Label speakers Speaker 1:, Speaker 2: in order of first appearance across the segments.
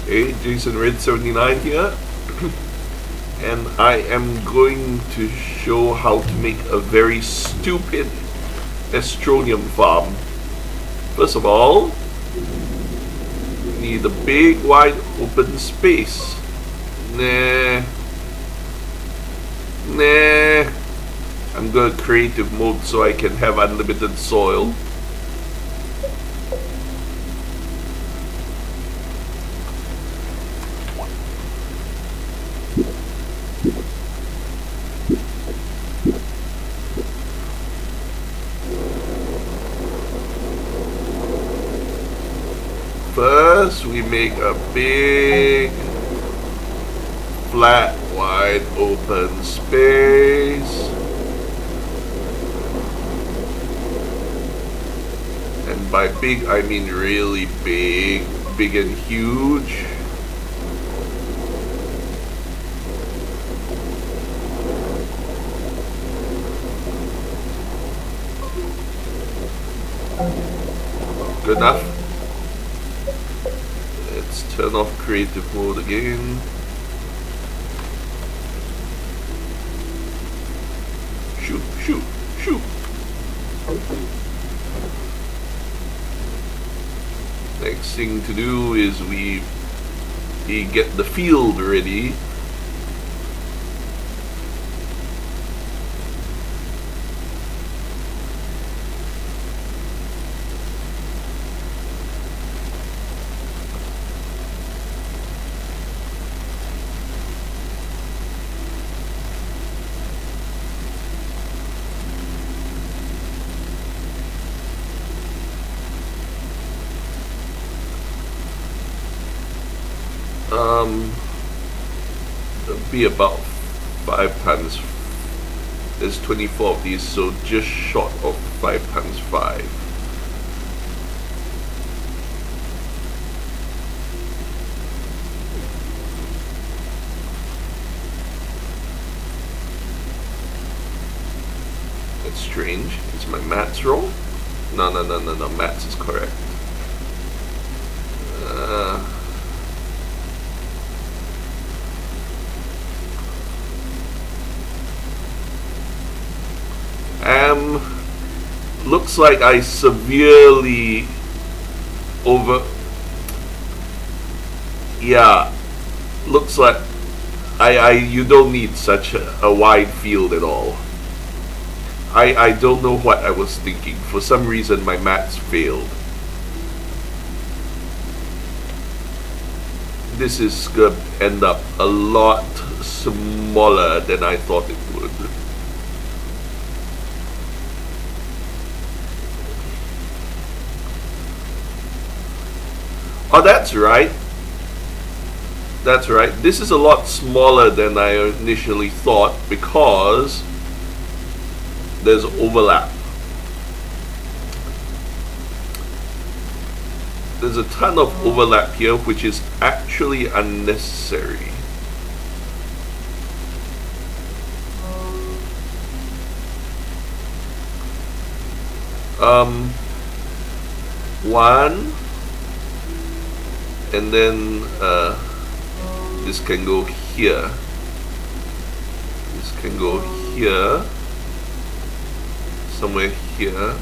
Speaker 1: Hey, Jason Red 79 here, and I am going to show how to make a very stupid Astronium farm. First of all, we need a big wide open space. I'm going to creative mode so I can have unlimited soil. First, we make a big, flat, wide open space. And by big, I mean really big, big and huge. Good enough. Let's turn off creative mode again. Shoot, shoot, shoot. Next thing to do is we get the field ready. It'll be about 5 times. There's 24 of these, so just short of 5 times 5. That's strange. Is my maths wrong? No, maths is correct. Looks like I severely looks like you don't need such a wide field at all. I don't know what I was thinking. For some reason my maths failed. This is gonna end up a lot smaller than I thought it would. Oh, that's right. That's right. This is a lot smaller than I initially thought because there's overlap. There's a ton of overlap here, which is actually unnecessary. One. And then this can go here. This can go here. Somewhere here.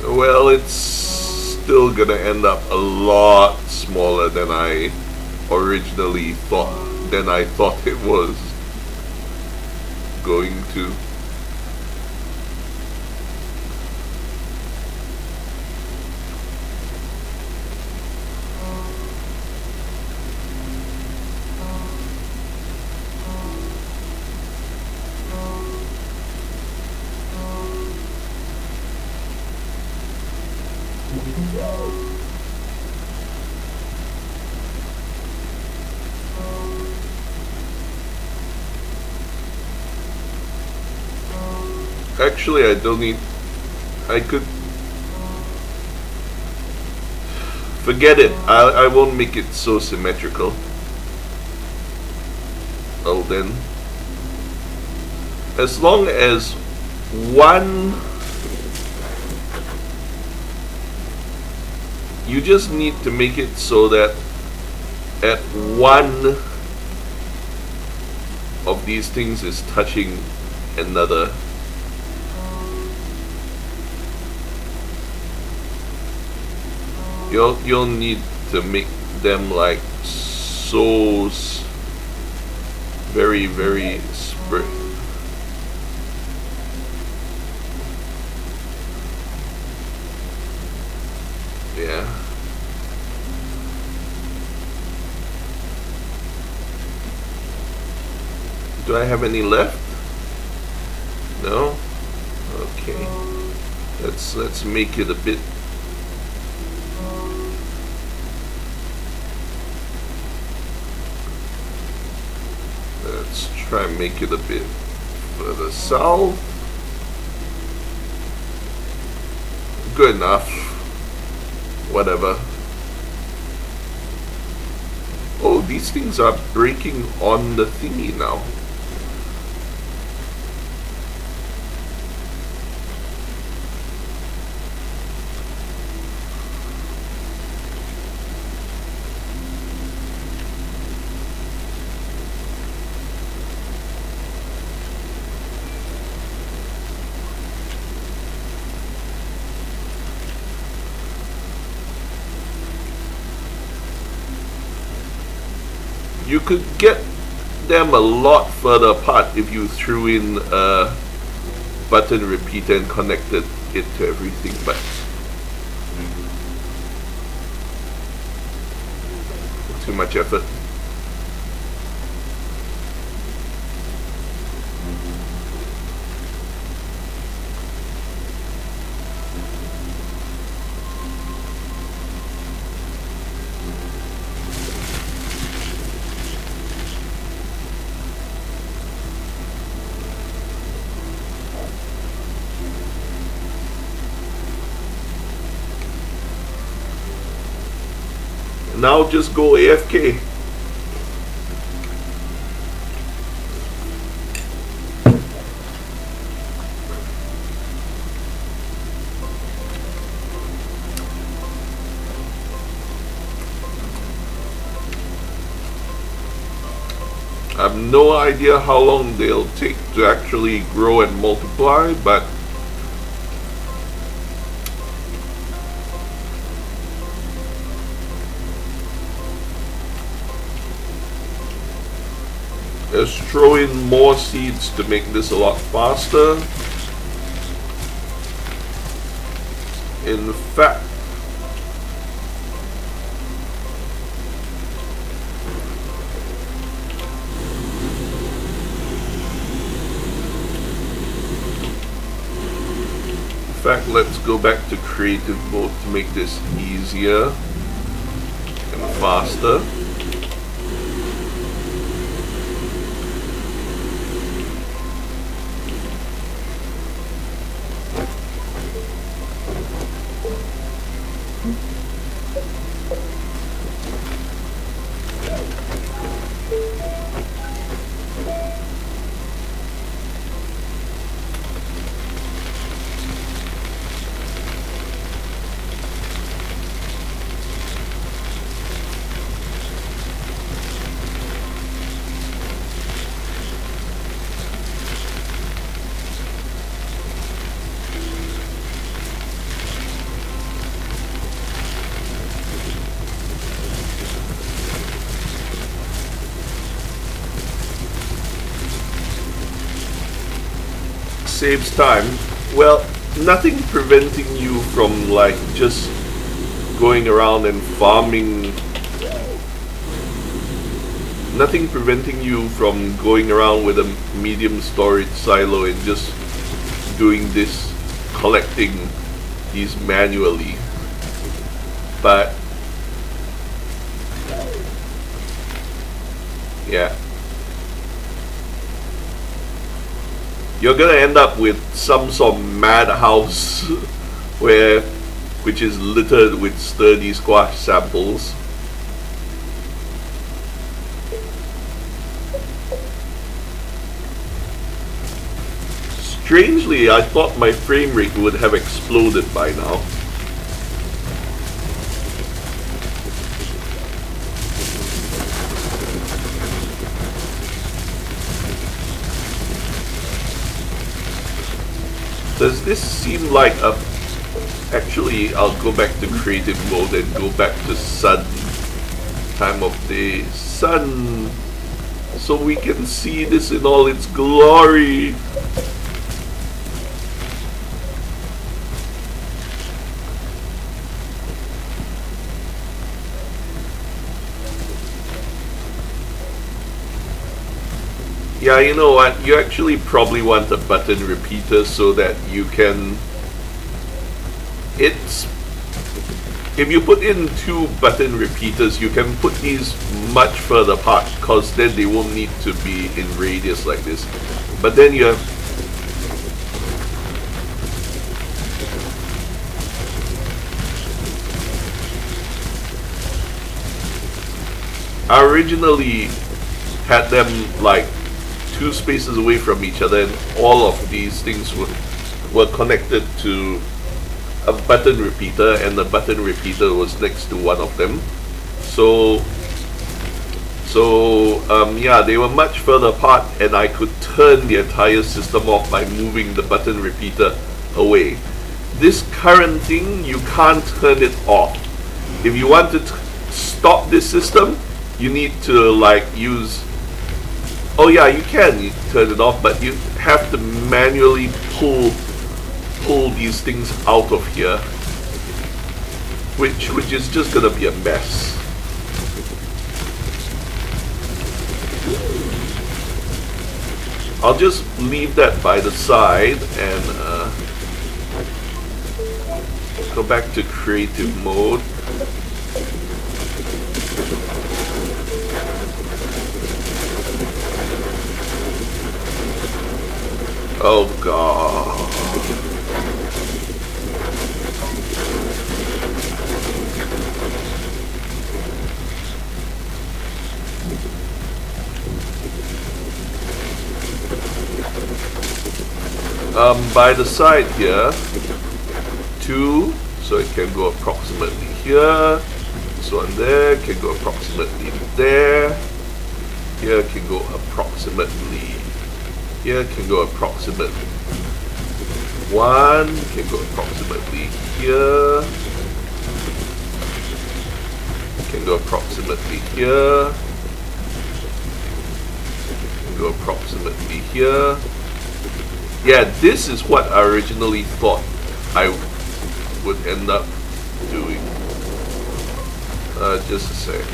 Speaker 1: Well, it's still gonna end up a lot smaller than I originally than I thought it was going to. Actually, I don't need. I could. Forget it. I won't make it so symmetrical. Well then. As long as one. You just need to make it so that at one of these things is touching another. You'll need to make them like so very, very spread. Yeah. Do I have any left? No? Okay. Let's make it a bit. Let's try and make it a bit further south. Good enough. Whatever. Oh, these things are breaking on the thingy now. You could get them a lot further apart if you threw in a button repeater and connected it to everything, but too much effort. Now just go AFK. I have no idea how long they'll take to actually grow and multiply, but let's throw in more seeds to make this a lot faster. In fact, let's go back to creative mode to make this easier and faster. saves time. Well, nothing preventing you from like just going around and farming. Nothing preventing you from going around with a medium storage silo and just doing this, collecting these manually. But yeah, you're gonna end up with some sort of madhouse which is littered with sturdy squash samples. Strangely, I thought my frame rate would have exploded by now. Does this seem like a... Actually, I'll go back to creative mode and go back to sun. Time of day. Sun! So we can see this in all its glory. Yeah, you know what? You actually probably want a button repeater so that you can... If you put in 2 button repeaters, you can put these much further apart, because then they won't need to be in radius like this. But then you have... I originally had them like 2 spaces away from each other, and all of these things were connected to a button repeater, and the button repeater was next to one of them. So yeah, they were much further apart, and I could turn the entire system off by moving the button repeater away. This current thing, you can't turn it off. If you want to stop this system, you need to like use... Oh yeah, you can turn it off, but you have to manually pull these things out of here, which is just gonna be a mess. I'll just leave that by the side and go back to creative mode. Oh god. By the side here, 2, so it can go approximately here. This one there can go approximately there. Here can go approximately. Here can go approximately. 1 can go approximately here. Can go approximately here. Can go approximately here. Yeah, this is what I originally thought I would end up doing. Just a sec.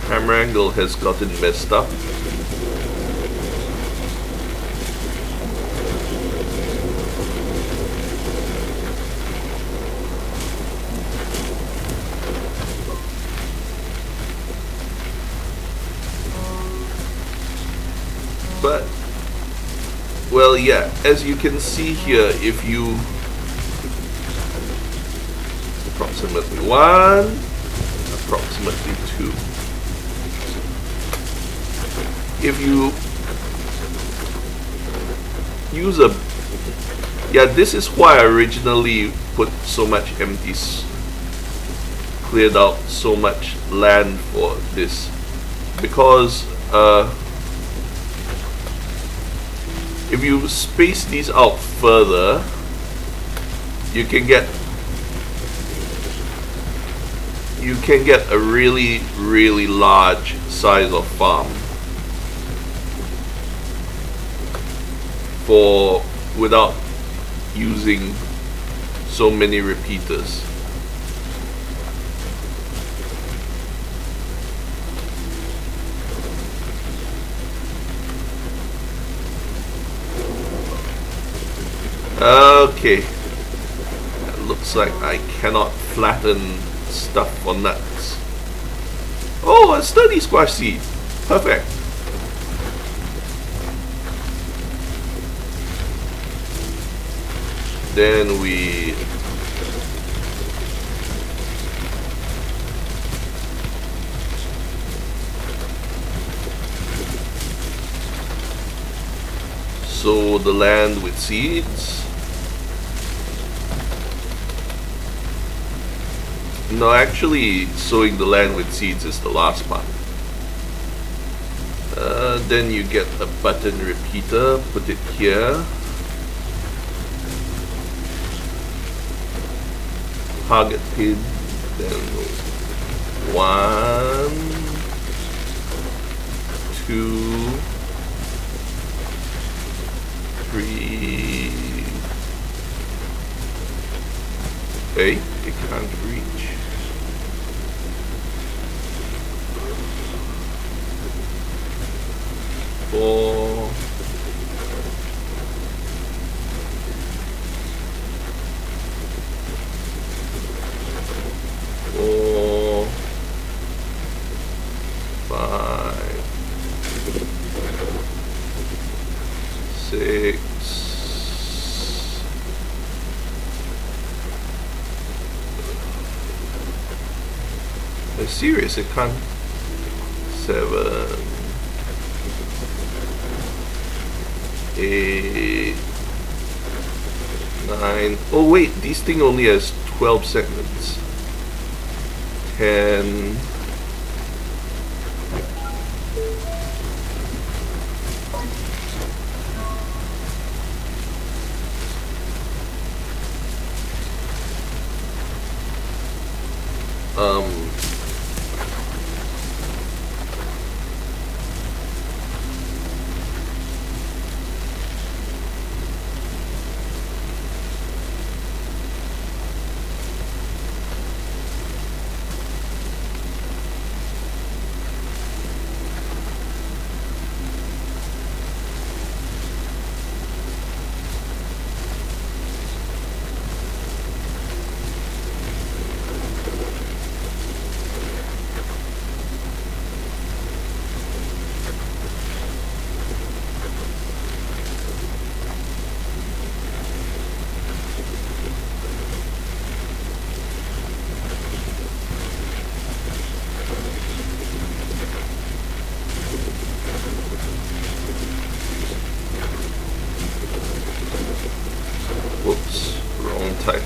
Speaker 1: Camera angle has gotten messed up. But, well, yeah, as you can see here, if you approximately 1, approximately 2. If you use a... Yeah, this is why I originally put so much empty cleared out so much land for this, because if you space these out further, you can get a really large size of farm without using so many repeaters. Okay, it looks like I cannot flatten stuff for nuts. Oh, a sturdy squash seed. Perfect. Then we sow the land with seeds. No, actually, sowing the land with seeds is the last part. Then you get a button repeater, put it here. Target pin, then 1, 2, 3. Hey, it can't reach. 4. 4, 5, 6. I'm serious, it can't. 7, 8, 9. Oh wait, this thing only has 12 segments. 10. Whoops, wrong type.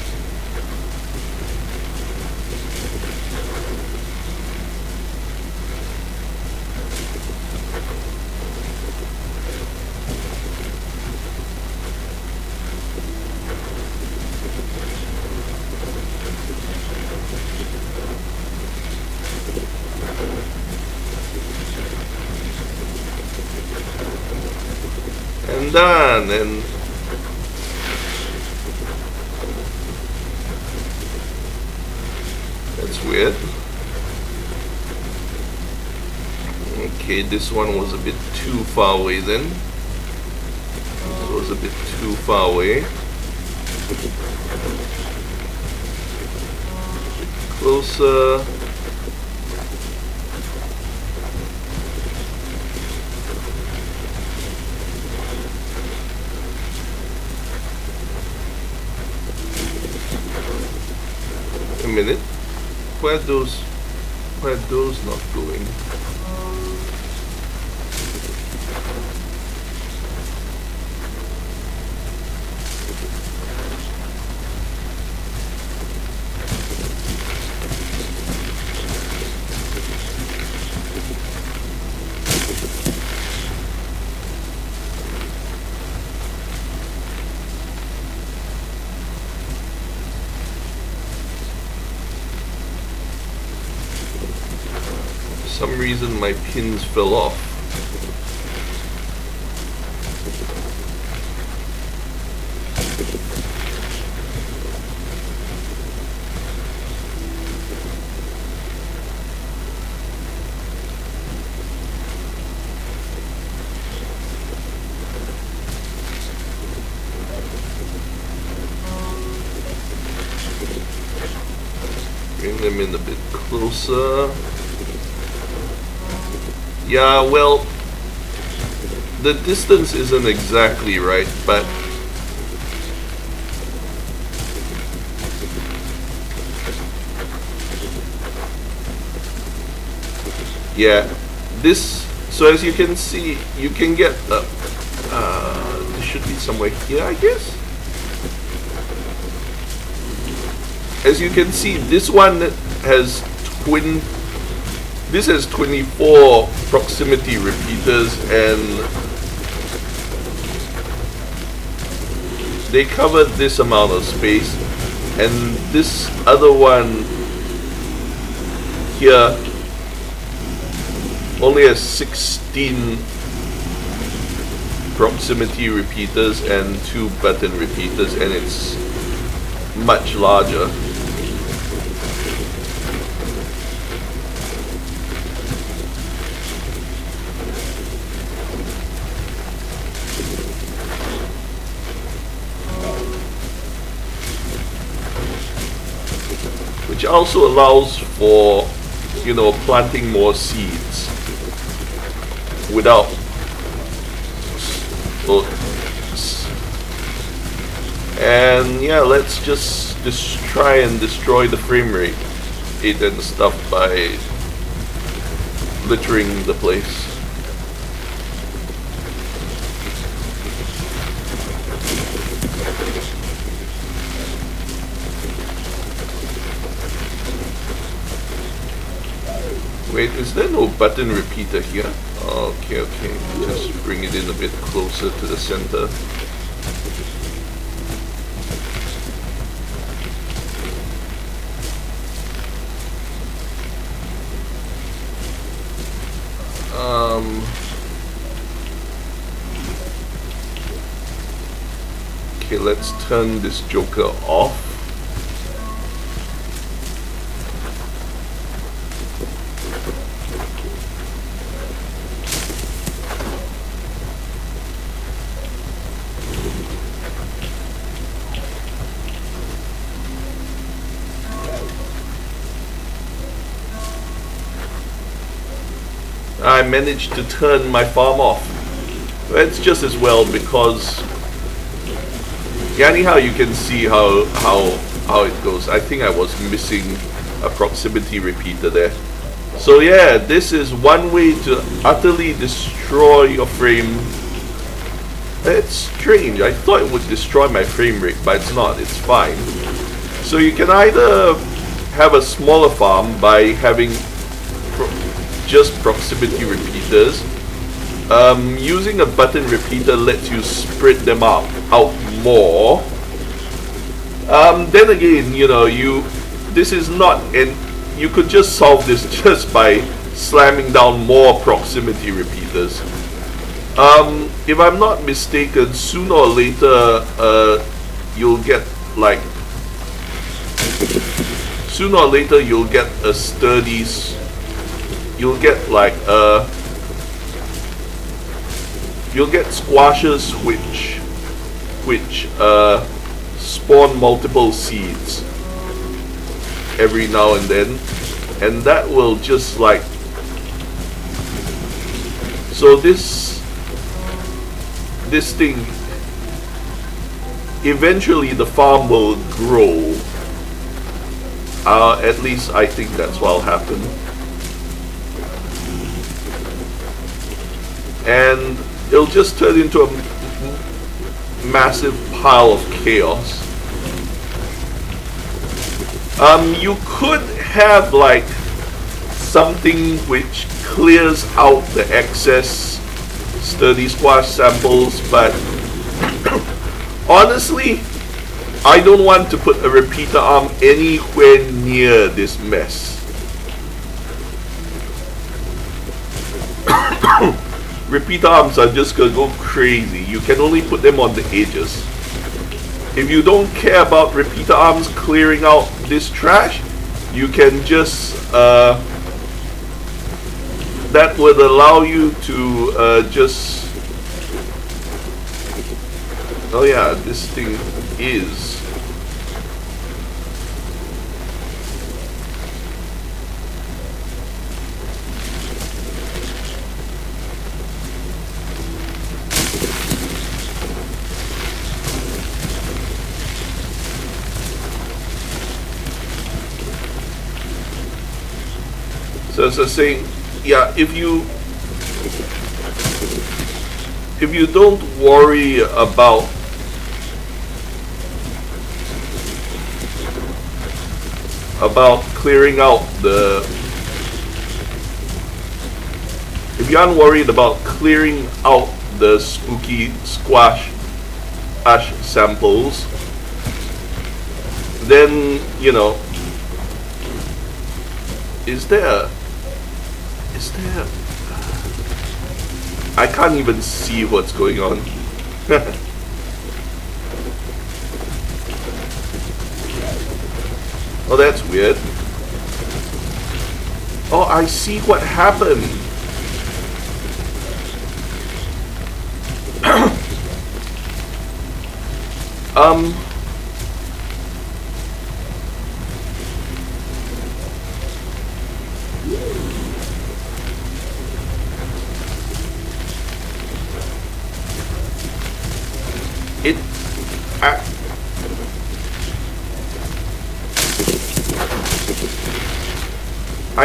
Speaker 1: And done, and that's weird. Okay, this one was a bit too far away then. It was a bit too far away. Closer. A minute. Where are those not going? some reason my pins fell off. Bring them in a bit closer. Yeah, well, the distance isn't exactly right, but yeah, this, so as you can see, you can get the, there should be somewhere here, I guess. As you can see, this one has this has 24 proximity repeaters, and they cover this amount of space, and this other one here only has 16 proximity repeaters and 2 button repeaters, and it's much larger. Which also allows for, you know, planting more seeds without and yeah, let's just try and destroy the frame rate and stuff by littering the place. Wait, is there no button repeater here? Okay, okay. Just bring it in a bit closer to the center. Okay, let's turn this joker off. I managed to turn my farm off. It's just as well, because yeah, anyhow you can see how it goes. I think I was missing a proximity repeater there. So yeah, this is one way to utterly destroy your frame. It's strange. I thought it would destroy my frame rate, but it's not. It's fine. So you can either have a smaller farm by having just proximity repeaters. Using a button repeater lets you spread them out more. Then again, you know, this is not, and you could just solve this just by slamming down more proximity repeaters. If I'm not mistaken, sooner or later, you'll get like, sooner or later you'll get a sturdy. You'll get like you'll get squashes which spawn multiple seeds every now and then, and that will just like, so this thing, eventually the farm will grow. At least I think that's what'll happen. And it'll just turn into a massive pile of chaos. You could have like something which clears out the excess sturdy squash samples, but honestly, I don't want to put a repeater arm anywhere near this mess. repeater arms are just gonna go crazy. You can only put them on the edges. If you don't care about repeater arms clearing out this trash, you can just that would allow you to just, oh yeah, this thing is so as I was saying, yeah, if you don't worry about clearing out the, if you aren't worried about clearing out the Spookysquash Ash samples, then, you know, is there, I can't even see what's going on. Oh, that's weird. Oh, I see what happened.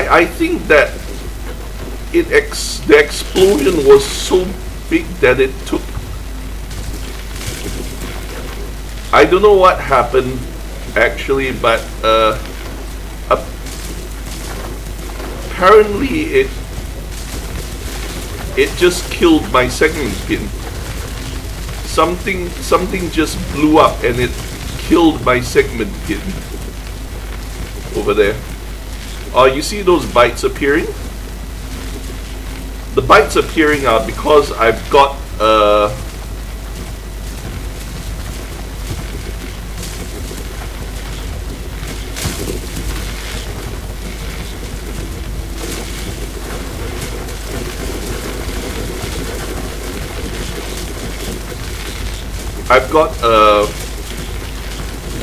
Speaker 1: I think that the explosion was so big that it took, I don't know what happened actually, but apparently it just killed my segment pin. Something just blew up and it killed my segment pin over there. You see those bites appearing? The bites appearing are because I've got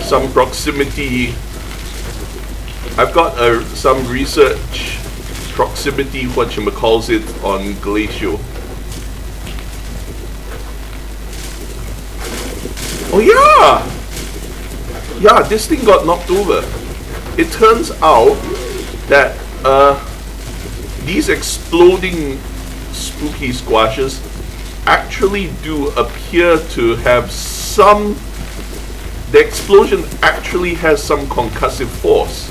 Speaker 1: some proximity. I've got some research proximity, whatchamacallit, on Glacial. Oh yeah! Yeah, this thing got knocked over. It turns out that these exploding Spookysquashes actually do appear to have some, the explosion actually has some concussive force.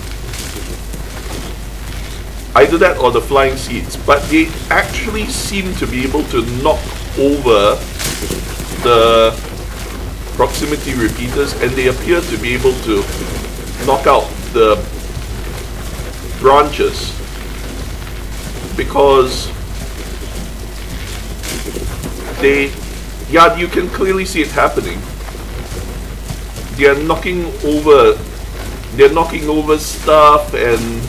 Speaker 1: Either that or the flying seeds, but they actually seem to be able to knock over the proximity repeaters, and they appear to be able to knock out the branches, because you can clearly see it happening. They're knocking over stuff, and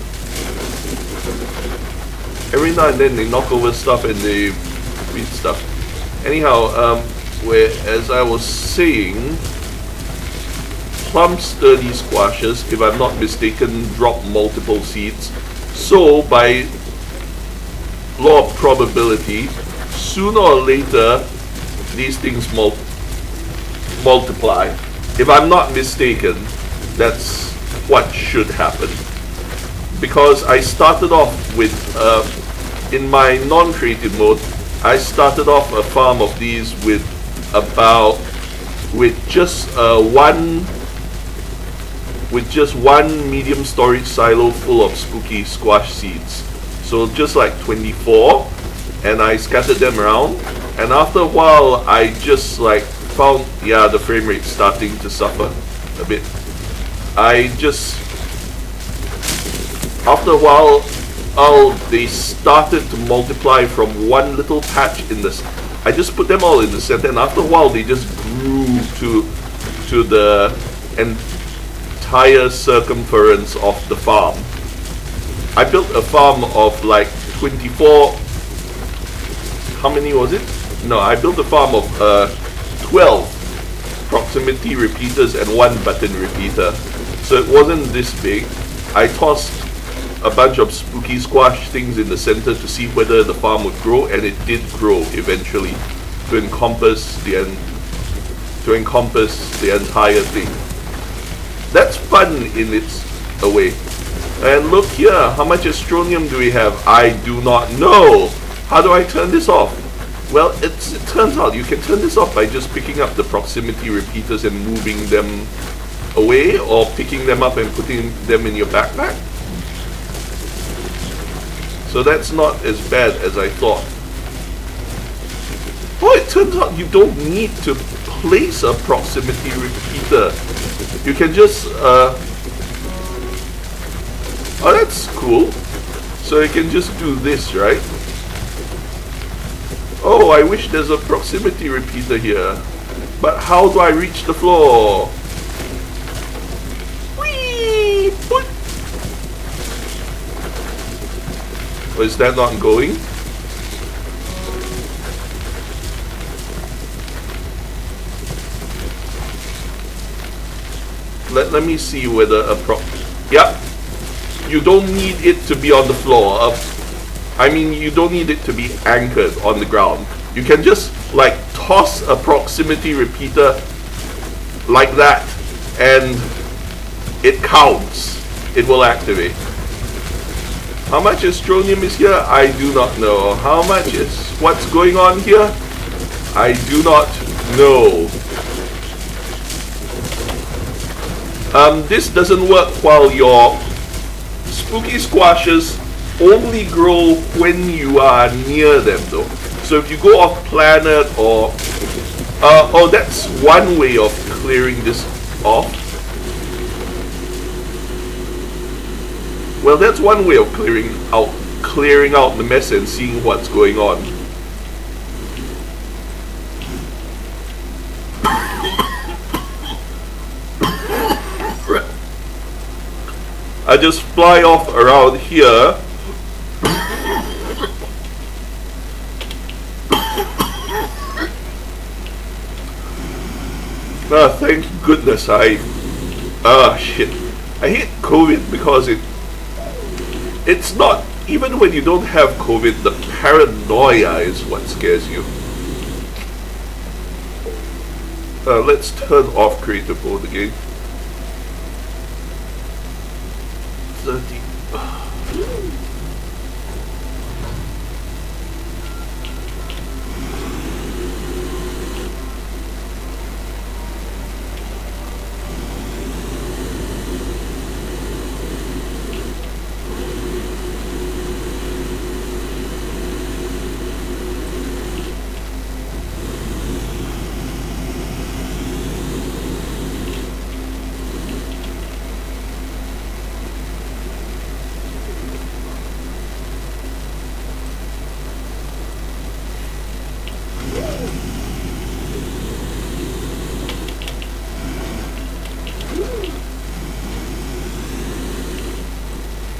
Speaker 1: every now and then they knock over stuff and they beat stuff. Anyhow, as I was saying, plum sturdy squashes, if I'm not mistaken, drop multiple seeds. So by law of probability, sooner or later these things multiply. If I'm not mistaken, that's what should happen. Because I started off with, in my non-creative mode, I started off a farm of these with just one medium storage silo full of Spookysquash seeds. So just like 24, and I scattered them around, and after a while I just like found, yeah, the frame rate starting to suffer a bit. After a while they started to multiply from one little patch in this. I just put them all in the center, and after a while they just grew to the entire circumference of the farm. I built a farm of like 24. How many was it? No, I built a farm of 12 proximity repeaters and 1 button repeater. So it wasn't this big. I tossed a bunch of spooky squash things in the center to see whether the farm would grow, and it did grow eventually to encompass the entire thing. That's fun in its a way. And look here, how much astronium do we have? I do not know. How do I turn this off? Well, it turns out you can turn this off by just picking up the proximity repeaters and moving them away, or picking them up and putting them in your backpack. So that's not as bad as I thought. Oh, it turns out you don't need to place a proximity repeater. You can just oh, that's cool. So you can just do this, right? Oh, I wish there's a proximity repeater here. But how do I reach the floor? Whee! What? Oh, is that not going? Let me see whether a Yep. You don't need it to be on the floor. I mean, you don't need it to be anchored on the ground. You can just like toss a proximity repeater like that, and it counts. It will activate. How much astronium is here? I do not know. How much is what's going on here? I do not know. This doesn't work while your spooky squashes only grow when you are near them though. So if you go off planet or oh, that's one way of clearing this off. Well, that's one way of clearing out the mess and seeing what's going on. I just fly off around here. Thank goodness shit. I hate COVID because it's not, even when you don't have COVID, the paranoia is what scares you. Let's turn off creative mode again. 30.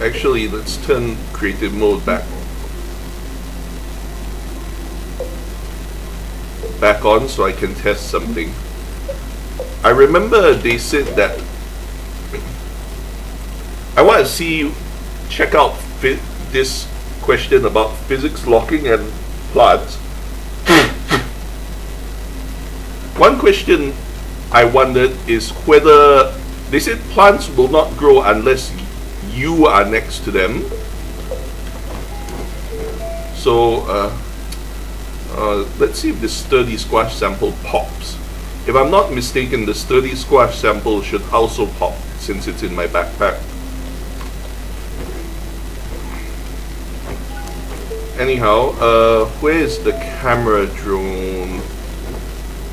Speaker 1: Actually, let's turn creative mode back on so I can test something. I remember they said that I want to check out this question about physics locking and plants. One question I wondered is whether they said plants will not grow unless you are next to them. So let's see if the sturdy squash sample pops. If I'm not mistaken, the sturdy squash sample should also pop since it's in my backpack. Anyhow, where is the camera drone?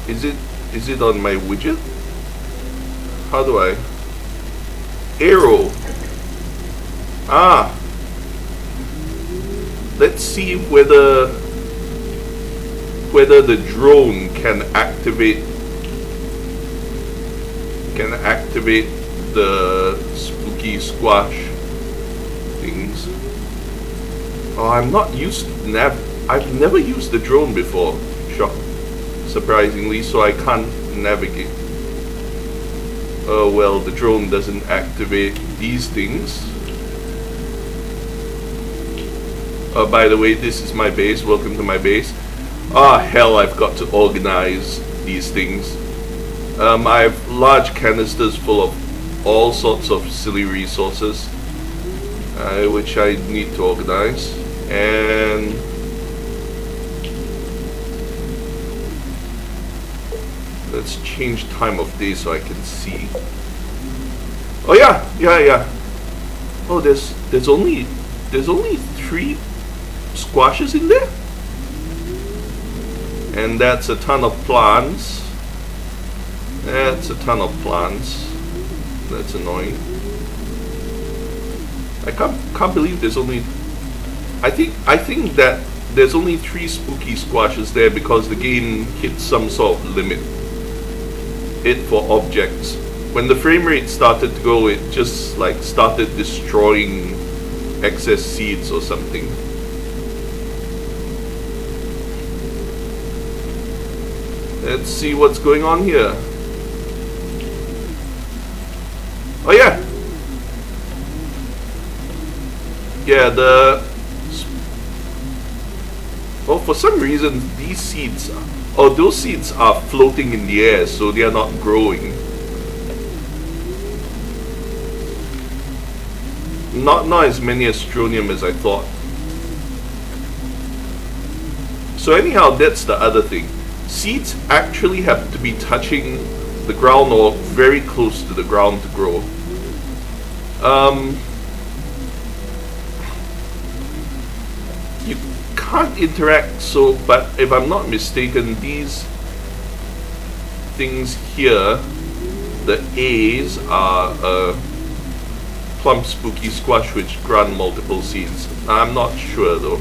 Speaker 1: Is it on my widget? How do I? Arrow. Ah, let's see whether the drone can activate the spooky squash things. Oh, I'm not used to I've never used the drone before, surprisingly, so I can't navigate. Oh well, the drone doesn't activate these things. Oh, by the way, this is my base. Welcome to my base. Ah, hell, I've got to organize these things. I have large canisters full of all sorts of silly resources, which I need to organize. And let's change time of day so I can see. Oh yeah. Oh, there's only 3 squashes in there, and that's a ton of plants. That's a ton of plants. That's annoying. I can't believe there's only. I think that there's only 3 spooky squashes there because the game hit some sort of limit. It for objects. When the frame rate started to go, it just like started destroying excess seeds or something. Let's see what's going on here. Oh yeah. Yeah, well, for some reason these seeds, those seeds are floating in the air, so they are not growing. Not as many astronium as I thought. So anyhow, that's the other thing. Seeds actually have to be touching the ground or very close to the ground to grow. You can't interact, so, but if I'm not mistaken, these things here, the A's are plump spooky squash which grant multiple seeds. I'm not sure though.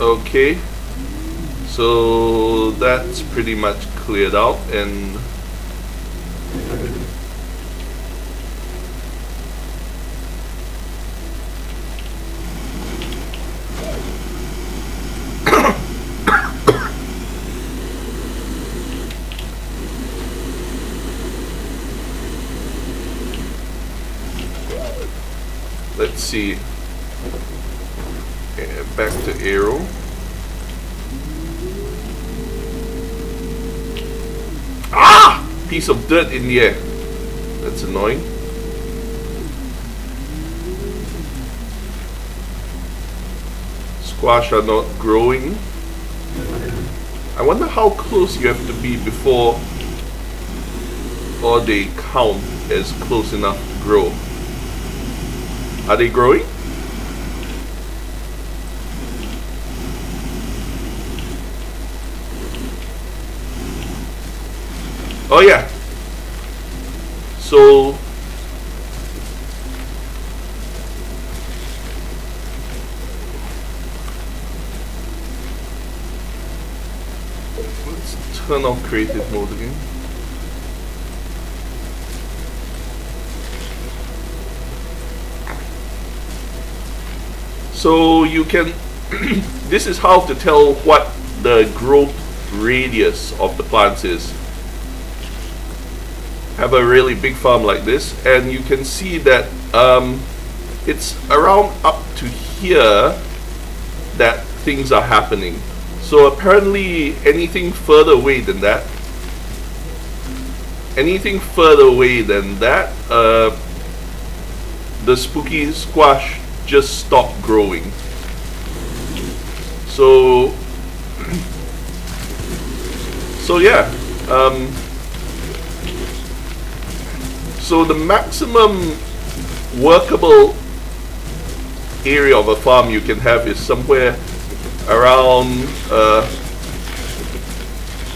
Speaker 1: Okay, so that's pretty much cleared out, and let's see. Back to arrow. Ah! Piece of dirt in the air. That's annoying. Squash are not growing. I wonder how close you have to be before or they count as close enough to grow. Are they growing? Oh yeah. So let's turn off creative mode again. So you can this is how to tell what the growth radius of the plants is. Have a really big farm like this, and you can see that it's around up to here that things are happening. So apparently anything further away than that, the spooky squash just stopped growing. So yeah, so the maximum workable area of a farm you can have is somewhere around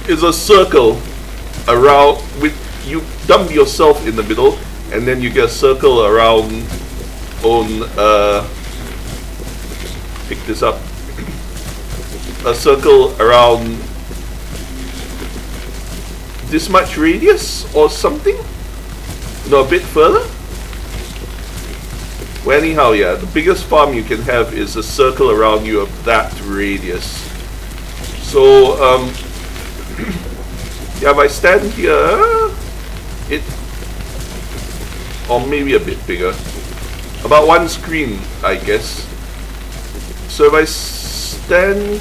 Speaker 1: is a circle around with you dump yourself in the middle, and then you get a circle around on pick this up. A circle around this much radius or something? No, a bit further? Well, anyhow, yeah, the biggest farm you can have is a circle around you of that radius. So, yeah, if I stand here, or maybe a bit bigger, about one screen, I guess. So if I stand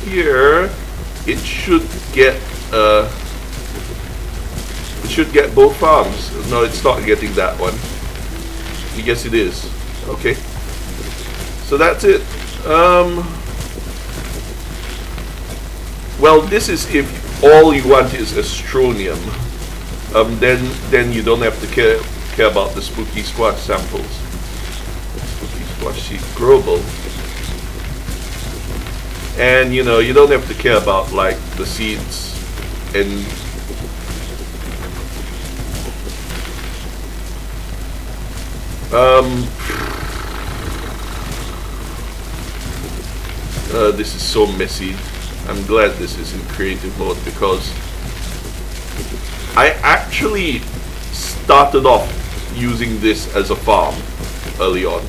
Speaker 1: here, it should get both farms. No, it's not getting that one. I guess it is. Okay. So that's it. Well, this is if all you want is Astronium. Then you don't have to care about the spooky squash samples. Spooky squash seed growable. And you know, you don't have to care about like the seeds and this is so messy. I'm glad this is in creative mode because I actually started off using this as a farm early on.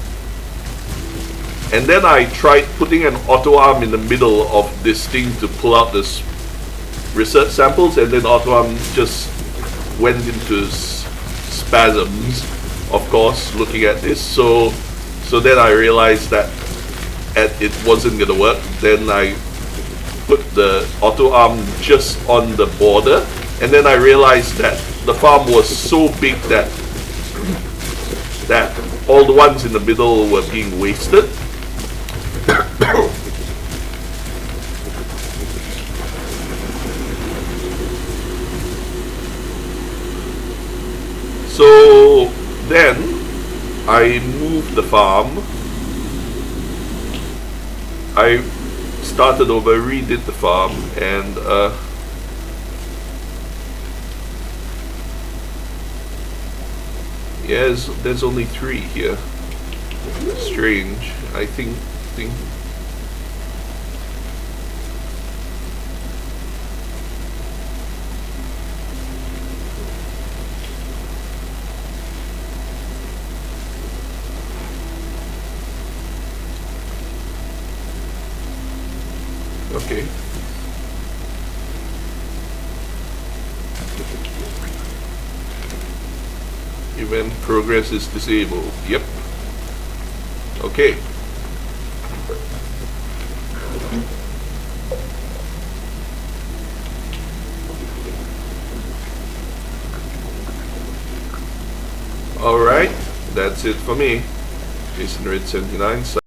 Speaker 1: And then I tried putting an auto arm in the middle of this thing to pull out this research samples, and then auto arm just went into spasms, of course, looking at this. So then I realized that it wasn't gonna work. Then I put the auto arm just on the border, and then I realized that the farm was so big that all the ones in the middle were being wasted. So then I moved the farm. I started over, redid the farm, and yes, there's only 3 here. Strange. I think okay. Event progress is disabled. Yep. Okay. Alright, that's it for me. Jason Red 79 signing